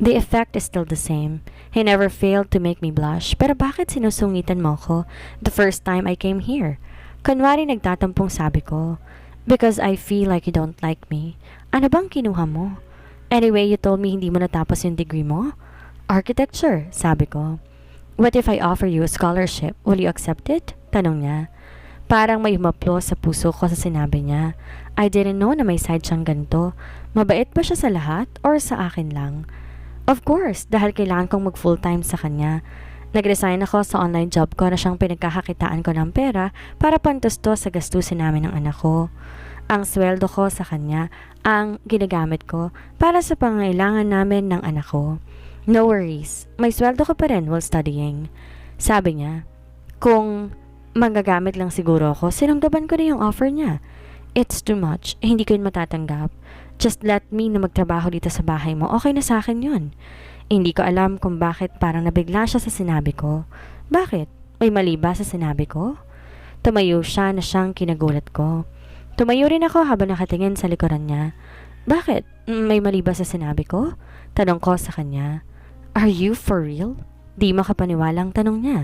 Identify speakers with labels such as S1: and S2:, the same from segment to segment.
S1: The effect is still the same. He never failed to make me blush, pero bakit sinusungitan mo ko the first time I came here? Kunwari nagtatampong sabi ko, because I feel like you don't like me. Ano bang kinuha mo? Anyway, you told me hindi mo natapos yung degree mo? Architecture, sabi ko. What if I offer you a scholarship? Will you accept it? Tanong niya. Parang may humaplo sa puso ko sa sinabi niya. I didn't know na may side siyang ganito. Mabait ba siya sa lahat or sa akin lang? Of course, dahil kailangan kong mag full-time sa kanya. Nag-resign ako sa online job ko na siyang pinagkakakitaan ko ng pera para pantusto sa gastusin namin ng anak ko. Ang sweldo ko sa kanya ang ginagamit ko para sa pangailangan namin ng anak ko. No worries, may sweldo ko pa rin while studying. Sabi niya, kung magagamit lang siguro ako, sinunggaban ko na yung offer niya. It's too much, hindi ko yun matatanggap. Just let me na magtrabaho dito sa bahay mo, okay na sa akin yun. Hindi ko alam kung bakit parang nabigla siya sa sinabi ko. Bakit? May mali ba sa sinabi ko? Tumayo siya na siyang kinagulat ko. Tumayo rin ako habang nakatingin sa likuran niya. Bakit? May mali ba sa sinabi ko? Tanong ko sa kanya. Are you for real? Di makapaniwalang tanong niya.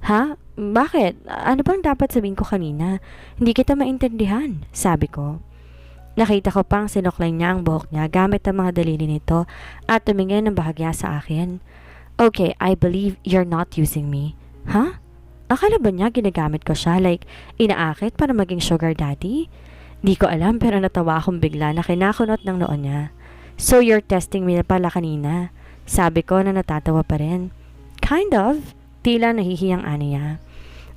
S1: Ha? Bakit? Ano bang dapat sabihin ko kanina? Hindi kita maintindihan, sabi ko. Nakita ko pang sinuklay niya ang buhok niya gamit ang mga daliri nito at tumingin ng bahagya sa akin. Okay, I believe you're not using me. Huh? Akala ba niya ginagamit ko siya like inaakit para maging sugar daddy? Di ko alam pero natawa akong bigla na kinakunot ng noon niya. So you're testing me na pala kanina? Sabi ko na natatawa pa rin. Kind of. Tila nahihiyang niya.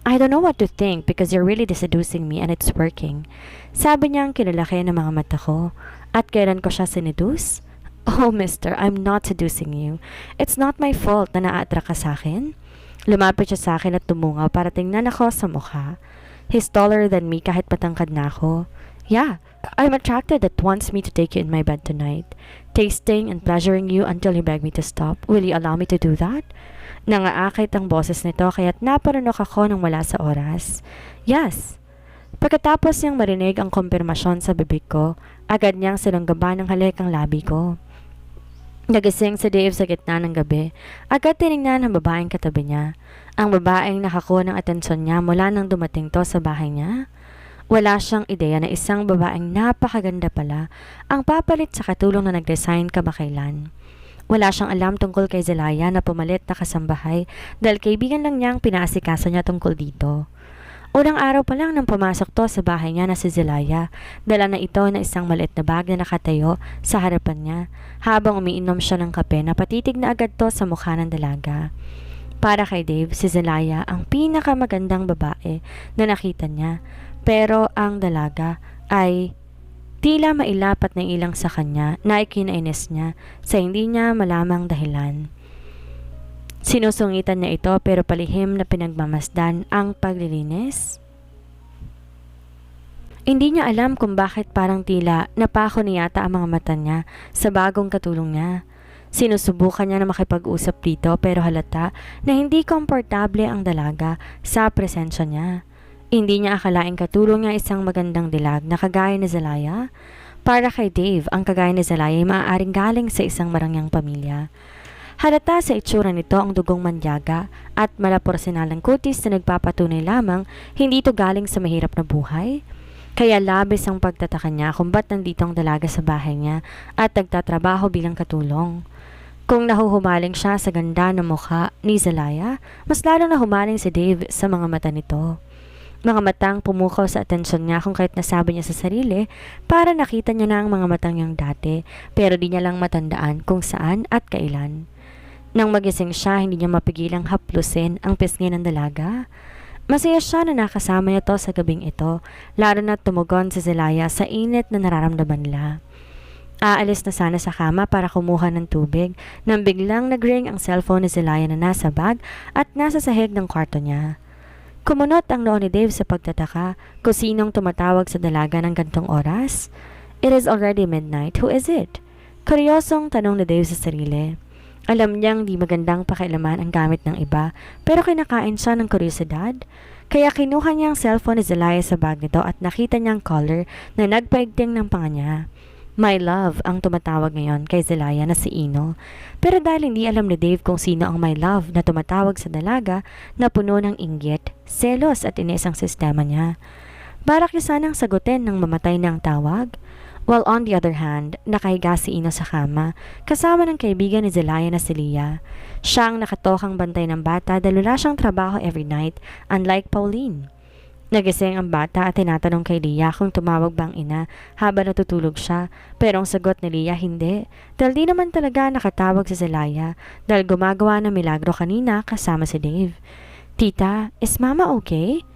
S1: I don't know what to think because you're really seducing me and it's working. Sabi niyang kinalaki ng mga mata ko. At kailan ko siya sineduce? Oh, mister, I'm not seducing you. It's not my fault na naa-attract ka sa akin. Lumapit siya sa akin at tumungaw para tingnan ako sa mukha. He's taller than me kahit patangkad na ako. Yeah, I'm attracted that wants me to take you in my bed tonight. Tasting and pleasuring you until you beg me to stop. Will you allow me to do that? Nangaakit ang boses nito kaya't naparunok ako nang wala sa oras. Yes. Pagkatapos niyang marinig ang kumpirmasyon sa bibig ko, agad niyang sinunggaban ng halik ang labi ko. Nagising si Dave sa gitna ng gabi. Agad tinignan ang babaeng katabi niya. Ang babaeng nakakuha ng atensyon niya mula nang dumating to sa bahay niya. Wala siyang ideya na isang babaeng napakaganda pala ang papalit sa katulong na nag-resign kamakailan. Wala siyang alam tungkol kay Zelaya na pumalit na kasambahay dahil kaibigan lang niyang pinaasikaso niya tungkol dito. Unang araw pa lang nang pumasok to sa bahay niya na si Zelaya, dala na ito na isang maliit na bag na nakatayo sa harapan niya habang umiinom siya ng kape na patitig na agad to sa mukha ng dalaga. Para kay Dave, si Zelaya ang pinakamagandang babae na nakita niya, pero ang dalaga ay tila mailapat na ilang sa kanya na ikinainis niya sa hindi niya malamang dahilan. Sinusungitan niya ito pero palihim na pinagmamasdan ang paglilinis. Hindi niya alam kung bakit parang tila napako na yata ang mga mata niya sa bagong katulong niya. Sinusubukan niya na makipag-usap dito pero halata na hindi komportable ang dalaga sa presensya niya. Hindi niya akalaing katulong niya isang magandang dilag na kagaya ni Zelaya. Para kay Dave, ang kagaya ni Zelaya ay maaaring galing sa isang marangyang pamilya. Halata sa itsura nito ang dugong mandyaga at malaporsenalang kutis na nagpapatunay lamang hindi ito galing sa mahirap na buhay. Kaya labis ang pagtataka niya kung ba't nandito ang dalaga sa bahay niya at nagtatrabaho bilang katulong. Kung nahuhumaling siya sa ganda ng mukha ni Zelaya, mas lalong nahumaling si Dave sa mga mata nito. Mga matang pumukaw sa atensyon niya kung kahit nasabi niya sa sarili para nakita niya na ang mga matang niyang dati pero di niya lang matandaan kung saan at kailan. Nang magising siya, hindi niya mapigilang haplusin ang pisngi ng dalaga. Masaya siya na nakasama niya to sa gabing ito, lalo na tumugon si Zelaya sa init na nararamdaman nila. Aalis na sana sa kama para kumuha ng tubig nang biglang nag-ring ang cellphone ni Zelaya na nasa bag at nasa sahig ng kwarto niya. Kumunot ang noo ni Dave sa pagtataka kung sinong tumatawag sa dalaga ng gantong oras. It is already midnight. Who is it? Kuryosong tanong ni Dave sa sarili. Alam niyang di magandang pakialaman ang gamit ng iba pero kinakain siya ng kuryosidad. Kaya kinuha niya ang cellphone ni Zelaya sa bag nito at nakita niyang caller na nagpaigting ng panga niya. My love ang tumatawag ngayon kay Zelaya na si Ino. Pero dahil hindi alam ni Dave kung sino ang my love na tumatawag sa dalaga na puno ng inggit, selos at inis ang sistema niya. Barak niya sanang sagutin nang mamatay na ang tawag. While on the other hand, nakahiga si Ino sa kama, kasama ng kaibigan ni Zelaya na si Leah. Siya ang nakatokang bantay ng bata dahil wala siyang trabaho every night, unlike Pauline. Nagising ang bata at tinatanong kay Leah kung tumawag bang ina habang natutulog siya, pero ang sagot ni Leah hindi, dahil di naman talaga nakatawag si Zelaya dahil gumagawa ng milagro kanina kasama si Dave. Tita, is Mama okay?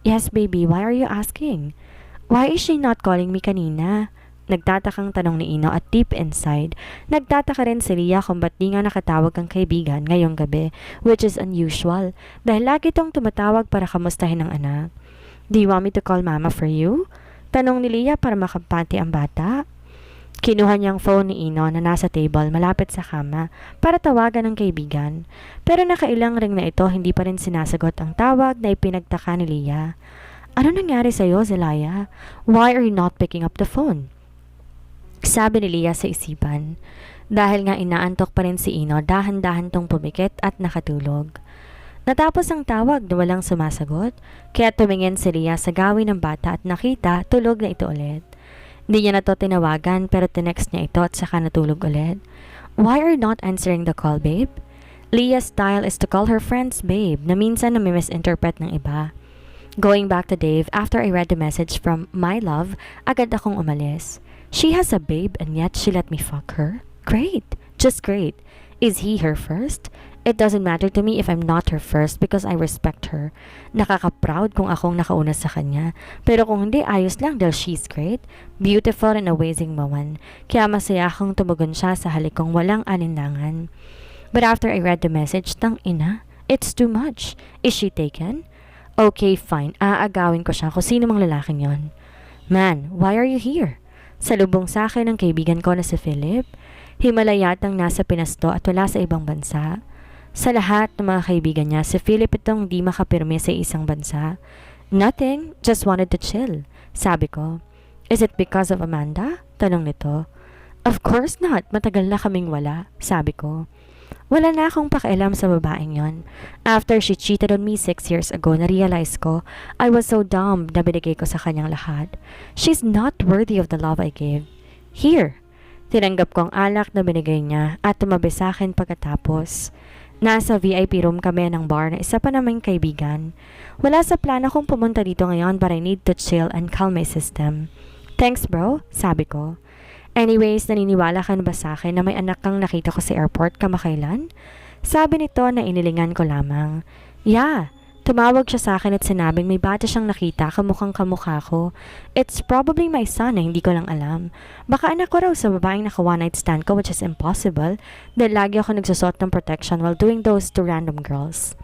S1: Yes baby, why are you asking? Why is she not calling me kanina? Nagtatakang tanong ni Ino at deep inside, nagtataka rin si Leah kung ba't di nga nakatawag ang kaibigan ngayong gabi, which is unusual dahil lagi tong tumatawag para kamustahin ang anak. Do you want me to call Mama for you? Tanong ni Leah para makampante ang bata. Kinuha niyang phone ni Ino na nasa table malapit sa kama para tawagan ng kaibigan. Pero nakailang ring na ito hindi pa rin sinasagot ang tawag na ipinagtaka ni Leah. Ano nangyari sa'yo, Zelaya? Why are you not picking up the phone? Sabi ni Leah sa isipan. Dahil nga inaantok pa rin si Ino, dahan-dahan tong pumikit at nakatulog. Natapos ang tawag na walang sumasagot, kaya tumingin si Leah sa gawin ng bata at nakita tulog na ito ulit. Hindi niya na to tinawagan pero tinext niya ito at saka natulog ulit. Why are you not answering the call, babe? Leah's style is to call her friends babe na minsan na may misinterpret ng iba. Going back to Dave, after I read the message from my love, agad akong umalis. She has a babe and yet she let me fuck her? Great! Just great! Is he her first? It doesn't matter to me if I'm not her first because I respect her. Nakaka-proud kung akong nakauna sa kanya. Pero kung hindi, ayos lang dahil she's great, beautiful and amazing woman. Kaya masaya akong tumugon siya sa halikong walang alinlangan. But after I read the message, tang ina, it's too much. Is she taken? Okay, fine. Aagawin ko siya kung sino mang lalaking yon. Man, why are you here? Salubong sa akin ang kaibigan ko na si Philip. Himala yatang nasa Pinas to at wala sa ibang bansa. Sa lahat ng mga kaibigan niya, si Philip itong di makapirme sa isang bansa. Nothing, just wanted to chill. Sabi ko, is it because of Amanda? Tanong nito. Of course not, matagal na kaming wala. Sabi ko, wala na akong pakialam sa babaeng yon. After she cheated on me 6 years ago, na-realize ko, I was so dumb na binigay ko sa kanyang lahat. She's not worthy of the love I gave. Here, tinanggap ko ang alak na binigay niya at tumabi sa akin pagkatapos. Nasa VIP room kami ng bar na isa pa namang kaibigan. Wala sa plano kong pumunta dito ngayon but I need to chill and calm my system. Thanks bro, sabi ko. Anyways, naniniwala ka na ba sa akin na may anak kang nakita ko sa airport kamakailan? Sabi nito na inilingan ko lamang. Yeah, tumawag siya sa akin at sinabing may bata siyang nakita kamukhang kamukha ko. It's probably my son na hindi ko lang alam. Baka anak ko raw sa babaeng naka one night stand ko which is impossible dahil lagi ako nagsusot ng protection while doing those to random girls.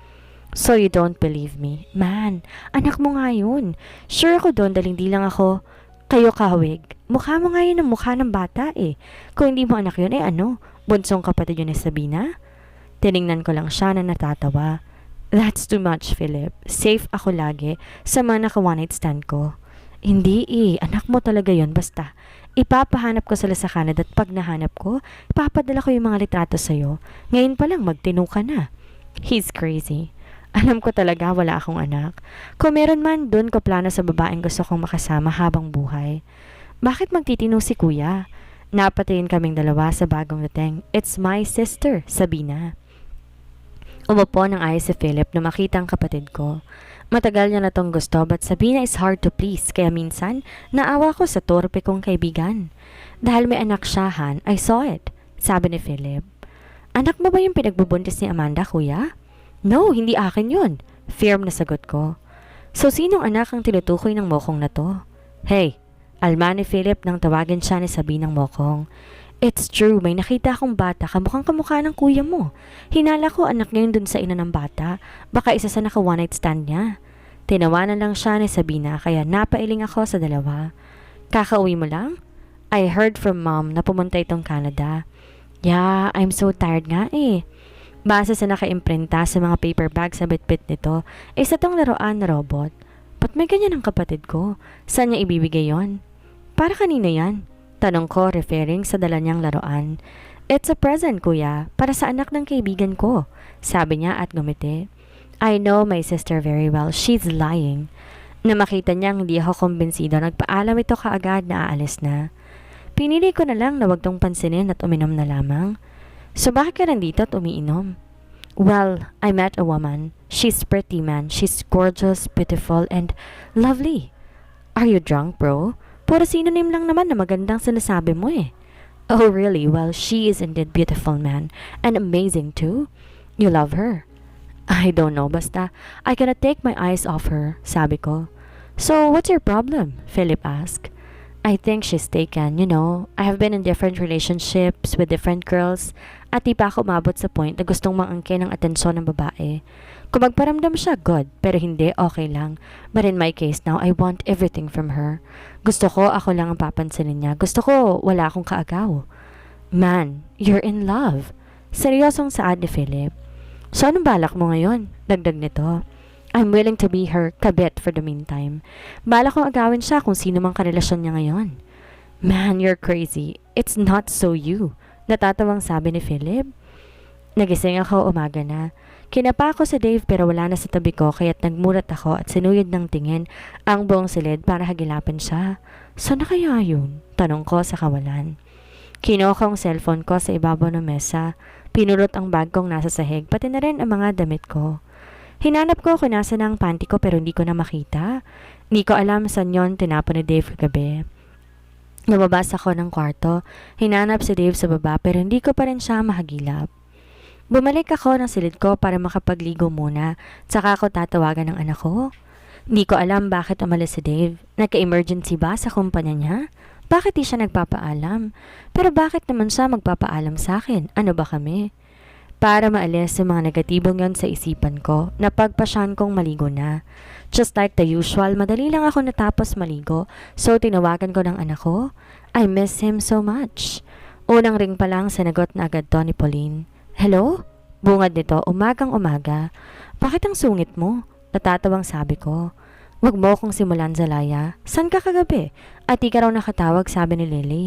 S1: So you don't believe me? Man, anak mo nga yun. Sure ako doon dahil hindi lang ako kayo kahawig. Mukha mo nga yun ang mukha ng bata eh. Kung hindi mo anak yun, ano? Bunsong kapatid yun ni Sabina? Tiningnan ko lang siya na natatawa. That's too much, Philip. Safe ako lagi sa mga naka one night stand ko. Hindi eh, anak mo talaga yun. Basta, ipapahanap ko sila sa Canada at pag nahanap ko, ipapadala ko yung mga litrato sa'yo. Ngayon pa lang magtino ka na. He's crazy. Alam ko talaga wala akong anak. Kung meron man, dun ko plano sa babaeng gusto kong makasama habang buhay. Bakit magtitino si kuya? Napatingin kaming dalawa sa bagong dating. It's my sister, Sabina. Umupo ng ayos si Philip na makita ang kapatid ko. Matagal niya na tong gusto but Sabina is hard to please kaya minsan naawa ko sa torpe kong kaibigan. Dahil may anak siya, Han, I saw it. Sabi ni Philip. Anak mo ba yung pinagbubuntis ni Amanda, kuya? No, hindi akin yun. Firm na sagot ko. So sinong anak ang tinutukoy ng mokong na to? Hey, alma ni Philip nang tawagin siya ni Sabinang mokong. It's true, may nakita akong bata kamukhang kamukha ng kuya mo. Hinala ko anak ngayon dun sa ina ng bata. Baka isa sa naka one night stand niya. Tinawanan lang siya ni Sabina kaya napailing ako sa dalawa. Kakauwi mo lang? I heard from mom na pumunta itong Canada. Yeah, I'm so tired nga eh. Base sa naka-imprinta sa mga paper bag sa bitbit nito, isa tong laruan na robot. Ba't may ganyan ang kapatid ko? Saan niya ibibigay yon? Para kanino yan? Tanong ko referring sa dala niyang laruan. It's a present, kuya, para sa anak ng kaibigan ko, sabi niya at gumiti. I know my sister very well. She's lying. Na makita niyang hindi ako kumbinsido, nagpaalam ito kaagad na aalis na. Pinili ko na lang na wag tong pansinin at uminom na lamang. So bakit ka nandito at umiinom? Well, I met a woman. She's pretty, man. She's gorgeous, beautiful, and lovely. Are you drunk, bro? Puro synonym lang naman na magandang sinasabi mo eh. Oh, really? Well, she is indeed beautiful, man. And amazing, too. You love her? I don't know, basta I cannot take my eyes off her, sabi ko. So, what's your problem? Philip asked. I think she's taken, you know. I have been in different relationships with different girls at di pa ako umabot sa point na gustong mangangkin ng atensyon ng babae. Kung magparamdam siya, good, pero hindi, okay lang. But in my case now, I want everything from her. Gusto ko, ako lang ang papansinin niya. Gusto ko, wala akong kaagaw. Man, you're in love. Seryosong saad ni Philip. So anong balak mo ngayon? Dagdag nito. I'm willing to be her kabit for the meantime. Balak kong agawin siya kung sino mang karelasyon niya ngayon. Man, you're crazy. It's not so you. Natatawang sabi ni Philip. Nagising ako umaga na. Kinapa ako sa Dave pero wala na sa tabi ko kaya't nagmulat ako at sinuyod ng tingin ang buong silid para hagilapin siya. Saan na kaya yun? Tanong ko sa kawalan. Kinuha ko ang cellphone ko sa ibabaw ng mesa. Pinulot ang bag kong nasa sahig pati na rin ang mga damit ko. Hinanap ko kung nasa na ang panty ko pero hindi ko na makita. Hindi ko alam saan yon tinapon ni Dave kagabi. Lumabas ako ng kwarto. Hinanap si Dave sa baba pero hindi ko pa rin siya mahagilap. Bumalik ako ng silid ko para makapagligo muna. Tsaka ako tatawagan ng anak ko. Hindi ko alam bakit umalis si Dave. Nagka-emergency ba sa kumpanya niya? Bakit di siya nagpapaalam? Pero bakit naman siya magpapaalam sa akin? Ano ba kami? Para maalis sa mga negatibong yon sa isipan ko, napagpasyan kong maligo na. Just like the usual, madali lang ako natapos maligo, so tinawagan ko ng anak ko. I miss him so much. Unang ring pa lang sinagot na agad to ni Pauline. Hello? Bungad nito, umagang umaga. Bakit ang sungit mo? Natatawang sabi ko. Wag mo kong simulan, Zalaya. San ka kagabi? At di ka raw nakatawag, sabi ni Lily.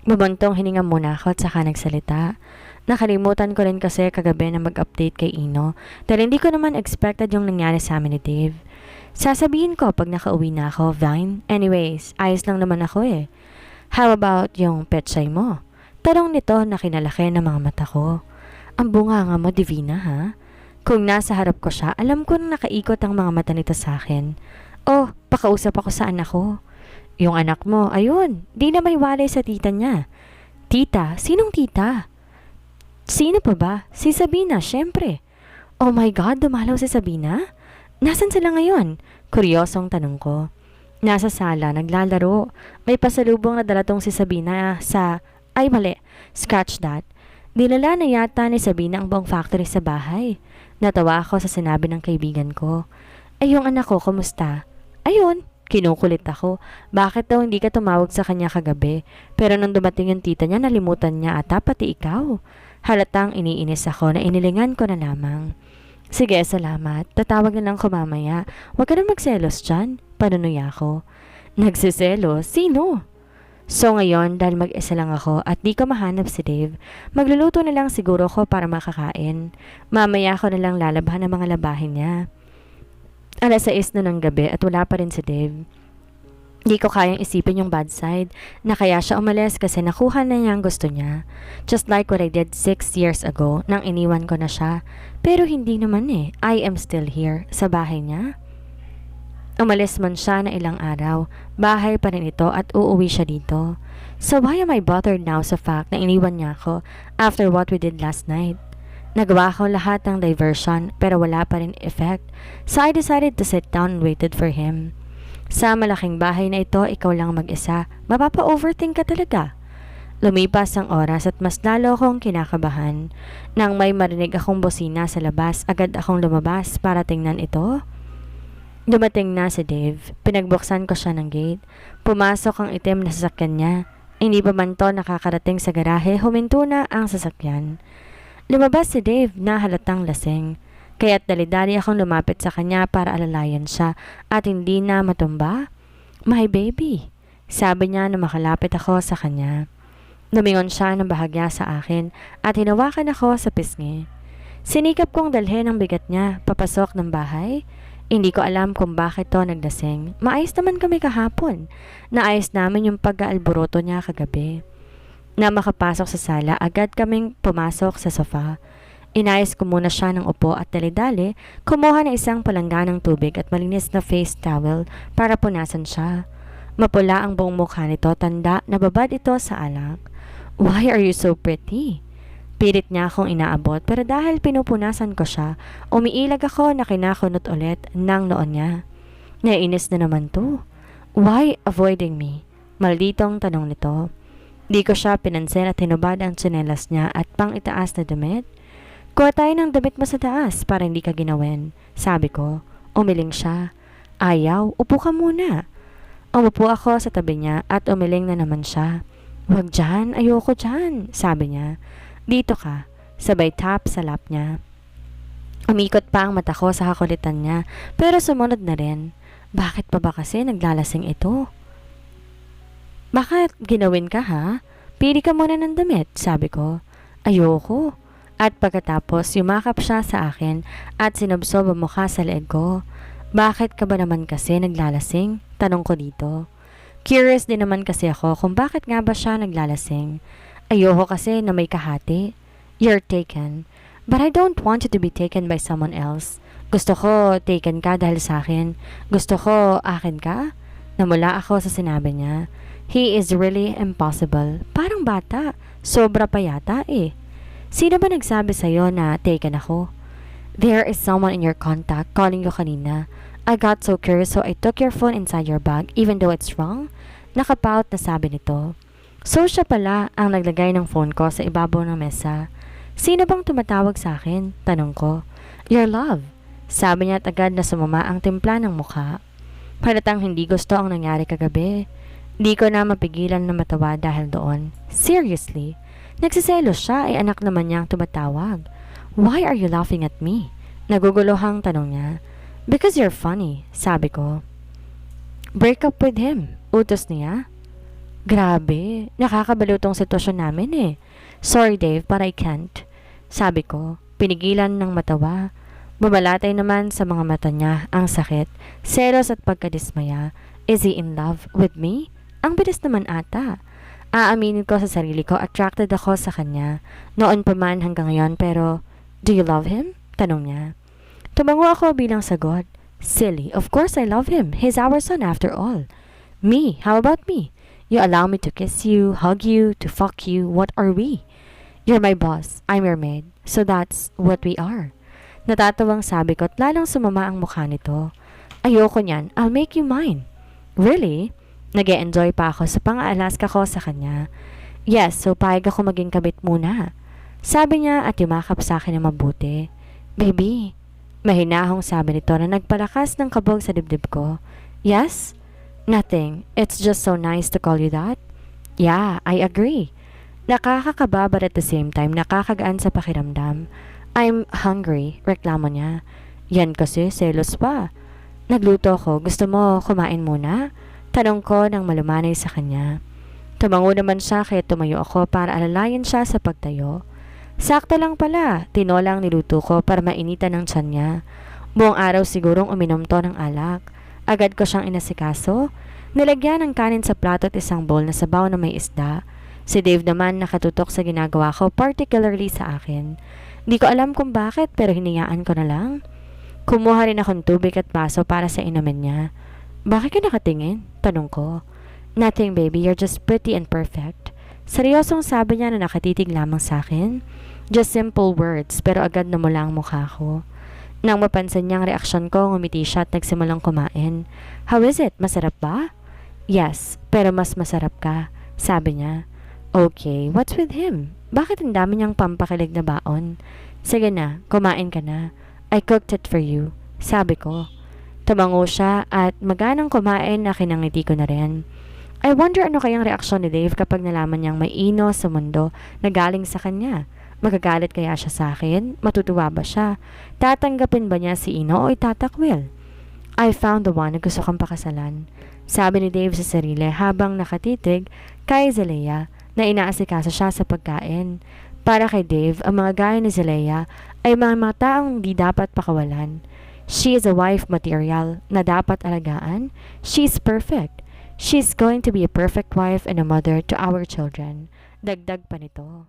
S1: Mabuntong hininga muna ako at saka nagsalita. Nakalimutan ko rin kasi kagabi na mag-update kay Ino dahil hindi ko naman expected yung nangyari sa amin ni Dave. Sasabihin ko pag nakauwi na ako, Vine. Anyways, ayos lang naman ako eh. How about yung petsay mo? Tanong nito na kinalaki ng mga mata ko. Ang bunganga mo, Divina, ha? Kung nasa harap ko siya, alam ko na nakaikot ang mga mata nito sa akin. Oh, pakausap ako sa anak ko. Yung anak mo, ayun, di na may walay sa tita niya. Tita? Sinong tita? Sino pa ba? Si Sabina, syempre. Oh my God, dumalaw si Sabina? Nasaan sila ngayon? Kuryosong tanong ko. Nasa sala, naglalaro. May pasalubong na dala tong si Sabina sa... Ay mali, scratch that. Dinala na yata ni Sabina ang buong factory sa bahay. Natawa ako sa sinabi ng kaibigan ko. Ay yung anak ko, kumusta? Ayun, kinukulit ako. Bakit daw hindi ka tumawag sa kanya kagabi? Pero nung dumating yung tita niya, nalimutan niya ata pati ikaw. Halatang iniinis ako na inilingan ko na lamang. Sige, salamat. Tatawag na lang ko mamaya. Huwag ka na magselos dyan. Panunuya ako. Nagsiselos? Sino? So ngayon, dahil mag-isa lang ako at di ko mahanap si Dave, magluluto na lang siguro ko para makakain. Mamaya ko na lang lalabhan ang mga labahin niya. 6:00 na ng gabi at wala pa rin si Dave. Di ko kayang isipin yung bad side na kaya siya umalis kasi nakuha na niya ang gusto niya. Just like what I did 6 years ago nang iniwan ko na siya. Pero hindi naman eh. I am still here sa bahay niya. Umalis man siya na ilang araw. Bahay pa rin ito at uuwi siya dito. So why am I bothered now sa fact na iniwan niya ako after what we did last night? Nagawa ko lahat ng diversion pero wala pa rin effect. So I decided to sit down and waited for him. Sa malaking bahay na ito, ikaw lang mag-isa. Mapapa-overthink ka talaga. Lumipas ang oras at mas lalo akong kinakabahan. Nang may marinig akong bosina sa labas, agad akong lumabas para tingnan ito. Dumating na si Dave. Pinagbuksan ko siya ng gate. Pumasok ang itim na sasakyan niya. Hindi pa man to nakakarating sa garahe, huminto na ang sasakyan. Lumabas si Dave na halatang lasing. Kaya't dali-dali akong lumapit sa kanya para alalayan siya at hindi na matumba. My baby. Sabi niya na makalapit ako sa kanya. Lumingon siya ng bahagya sa akin at hinawakan ako sa pisngi. Sinikap kong dalhin ang bigat niya papasok ng bahay. Hindi ko alam kung bakit to naglasing. Maayos naman kami kahapon. Naayos namin yung pag-aalboroto niya kagabi. Na makapasok sa sala, agad kaming pumasok sa sofa. Inayos ko muna siya ng upo at dali-dali, kumuha ng isang palangganang tubig at malinis na face towel para punasan siya. Mapula ang buong mukha nito, tanda na babad ito sa alak. Why are you so pretty? Pilit niya akong inaabot pero dahil pinupunasan ko siya, umiilag ako na kinakunot ulit ng noon niya. Naiinis na naman to. Why avoiding me? Malditong tanong nito. Di ko siya pinansin at hinubad ang tsinelas niya at pang itaas na damit. Kuha tayo ng damit mo sa taas para hindi ka ginawin. Sabi ko. Umiling siya. Ayaw, upo ka muna. Umupo ako sa tabi niya at umiling na naman siya. Wag dyan, ayoko dyan, sabi niya. Dito ka, sabay tap sa lap niya. Umikot pa ang mata ko sa kakulitan niya pero sumunod na rin. Bakit pa ba kasi naglalasing ito? Bakit ginawin ka ha? Pili ka muna ng damit, sabi ko. Ayoko. At pagkatapos yumakap siya sa akin at sinubsob ang mukha sa leeg ko. Bakit ka ba naman kasi naglalasing? Tanong ko dito. Curious din naman kasi ako kung bakit nga ba siya naglalasing. Ayoko kasi na may kahati. You're taken. But I don't want you to be taken by someone else. Gusto ko taken ka dahil sa akin. Gusto ko akin ka? Namula ako sa sinabi niya. He is really impossible. Parang bata. Sobra pa yata eh. Sino ba nagsabi sa'yo na taken ako? There is someone in your contact calling you kanina. I got so curious so I took your phone inside your bag even though it's wrong. Nakapout na sabi nito. So siya pala ang naglagay ng phone ko sa ibabaw ng mesa. Sino bang tumatawag sa akin? Tanong ko. Your love. Sabi niya at agad na sumama ang timpla ng mukha. Halatang hindi gusto ang nangyari kagabi. Di ko na mapigilan na matawa dahil doon. Seriously? Nagsiselos siya ay anak naman niyang tumatawag. Why are you laughing at me? Naguguluhang tanong niya. Because you're funny, sabi ko. Break up with him, utos niya. Grabe, nakakabaliw tong sitwasyon namin eh. Sorry Dave, but I can't. Sabi ko, pinigilan ng matawa. Bumalatay naman sa mga mata niya ang sakit, selos at pagkadismaya. Is he in love with me? Ang bilis naman ata. Aaminin ko sa sarili ko, attracted ako sa kanya. Noon pa man hanggang ngayon pero, do you love him? Tanong niya. Tumango ako bilang sagot. Silly, of course I love him. He's our son after all. Me, how about me? You allow me to kiss you, hug you, to fuck you. What are we? You're my boss, I'm your maid. So that's what we are. Natatawang sabi ko at lalang sumama ang mukha nito. Ayoko niyan, I'll make you mine. Really? Nag-e-enjoy pa ako sa pang-aalaska ko sa kanya. Yes, so payag ako maging kabit muna. Sabi niya at yumakap sa akin ng mabuti. Baby, mahinahong sabi nito na nagpalakas ng kabog sa dibdib ko. Yes? Nothing. It's just so nice to call you that. Yeah, I agree. Nakakakaba but at the same time nakakagaan sa pakiramdam. I'm hungry, reklamo niya. Yan kasi, selos pa. Nagluto ko, gusto mo kumain muna? Tanong ko nang malumanay sa kanya. Tumango naman siya kaya tumayo ako para alalayan siya sa pagtayo. Sakto lang pala, tinolang niluto ko para mainitan ng tiyan niya. Buong araw sigurong uminom to ng alak. Agad ko siyang inasikaso. Nilagyan ng kanin sa plato at isang bowl na sabaw na may isda. Si Dave naman nakatutok sa ginagawa ko, particularly sa akin. Di ko alam kung bakit pero hinayaan ko na lang. Kumuha rin akong tubig at baso para sa inumin niya. Bakit ka nakatingin? Tanong ko. Nothing baby, you're just pretty and perfect. Seryosong sabi niya na nakatitig lamang sa akin. Just simple words pero agad namula ang mukha ko. Nang mapansin niya ang reaksyon ko, ngumiti siya at nagsimulang kumain. How is it? Masarap ba? Yes, pero mas masarap ka, sabi niya. Okay, what's with him? Bakit ang dami niyang pampakilig na baon? Sige na, kumain ka na. I cooked it for you, sabi ko. Tumango siya at maganang kumain na kinangiti ko na rin. I wonder ano kayang reaksyon ni Dave kapag nalaman niyang may ino sa mundo na galing sa kanya. Magagalit kaya siya sa akin? Matutuwa ba siya? Tatanggapin ba niya si Ino o itatakwil? I found the one na gusto kang pakasalan. Sabi ni Dave sa sarili habang nakatitig kay Zelaya na inaasikaso siya sa pagkain. Para kay Dave, ang mga gaya ni Zelaya ay mga taong di dapat pakawalan. She is a wife material na dapat alagaan. She's perfect. She's going to be a perfect wife and a mother to our children. Dagdag pa nito.